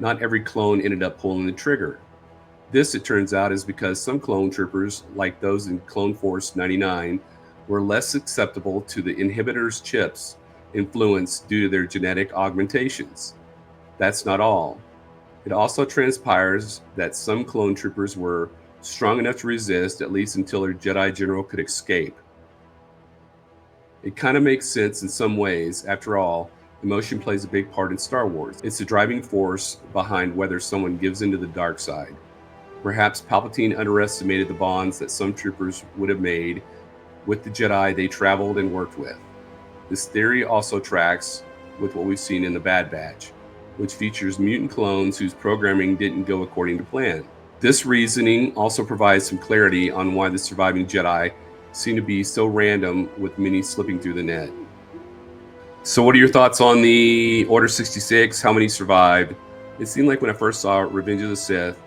not every clone ended up pulling the trigger. This, it turns out, is because some clone troopers, like those in Clone Force 99, were less susceptible to the inhibitor's chip's influence due to their genetic augmentations. That's not all. It also transpires that some clone troopers were strong enough to resist, at least until their Jedi general could escape. It kind of makes sense in some ways. After all, emotion plays a big part in Star Wars. It's the driving force behind whether someone gives into the dark side. Perhaps Palpatine underestimated the bonds that some troopers would have made with the Jedi they traveled and worked with. This theory also tracks with what we've seen in The Bad Batch, which features mutant clones whose programming didn't go according to plan. This reasoning also provides some clarity on why the surviving Jedi seem to be so random, with many slipping through the net. So what are your thoughts on the Order 66? How many survived? It seemed like when I first saw Revenge of the Sith,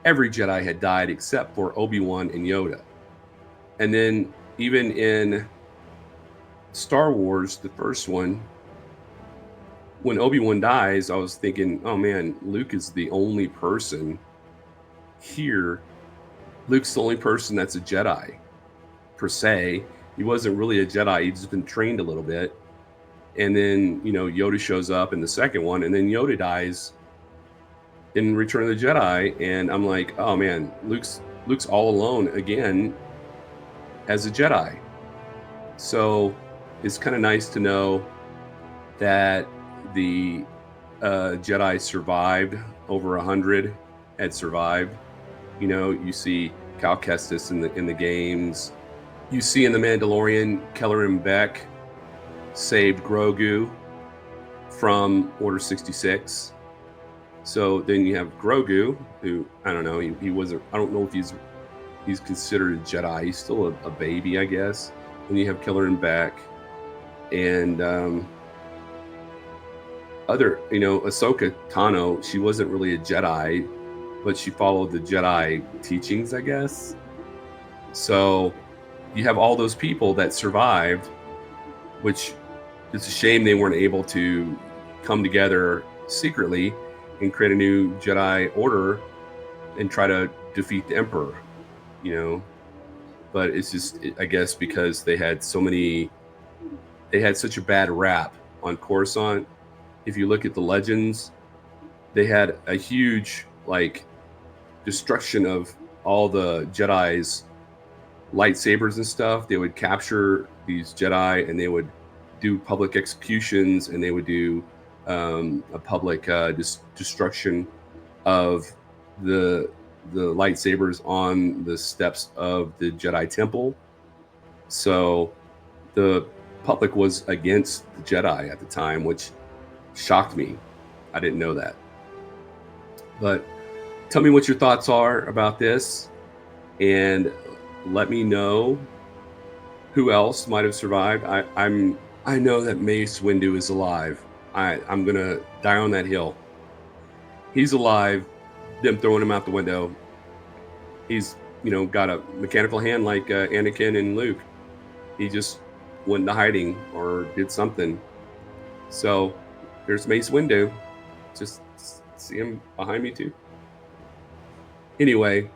every Jedi had died except for Obi-Wan and Yoda. And then even in Star Wars, the first one, when Obi-Wan dies, I was thinking, oh man, Luke is the only person here. Luke's the only person that's a Jedi, per se. He wasn't really a Jedi. He'd just been trained a little bit. And then, Yoda shows up in the second one, and then Yoda dies in Return of the Jedi. And I'm like, oh man, Luke's all alone again as a Jedi. So it's kind of nice to know that the Jedi survived. Over 100 had survived. You see Cal Kestis in the games. You see in The Mandalorian, Kelleran Beck saved Grogu from Order 66. So then you have Grogu, who, I don't know, he wasn't, I don't know if he's considered a Jedi. He's still a baby, I guess. And you have Kelleran Beck and Ahsoka Tano. She wasn't really a Jedi, but she followed the Jedi teachings, I guess. So you have all those people that survived, which it's a shame they weren't able to come together secretly and create a new Jedi Order and try to defeat the Emperor, But it's just, I guess, because they had such a bad rap on Coruscant. If you look at the Legends, they had a huge, destruction of all the Jedi's lightsabers and stuff. They would capture these Jedi and they would do public executions, and they would do a public destruction of the lightsabers on the steps of the Jedi Temple. So the public was against the Jedi at the time, which shocked me. I didn't know that. But tell me what your thoughts are about this, and let me know who else might have survived. I know that Mace Windu is alive. I'm gonna die on that hill. He's alive. Them throwing him out the window. He's got a mechanical hand like Anakin and Luke. He just went into hiding or did something. So there's Mace Windu. Just see him behind me too. Anyway,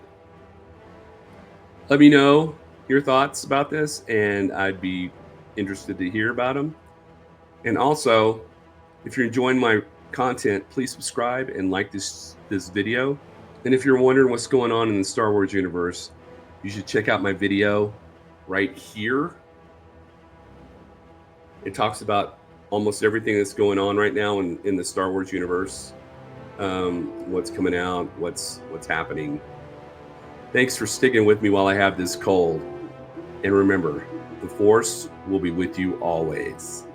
let me know your thoughts about this, and I'd be interested to hear about them. And also, if you're enjoying my content, please subscribe and like this video. And if you're wondering what's going on in the Star Wars universe, you should check out my video right here. It talks about almost everything that's going on right now in the Star Wars universe. What's coming out, what's happening. Thanks for sticking with me while I have this cold. And remember, the Force will be with you always.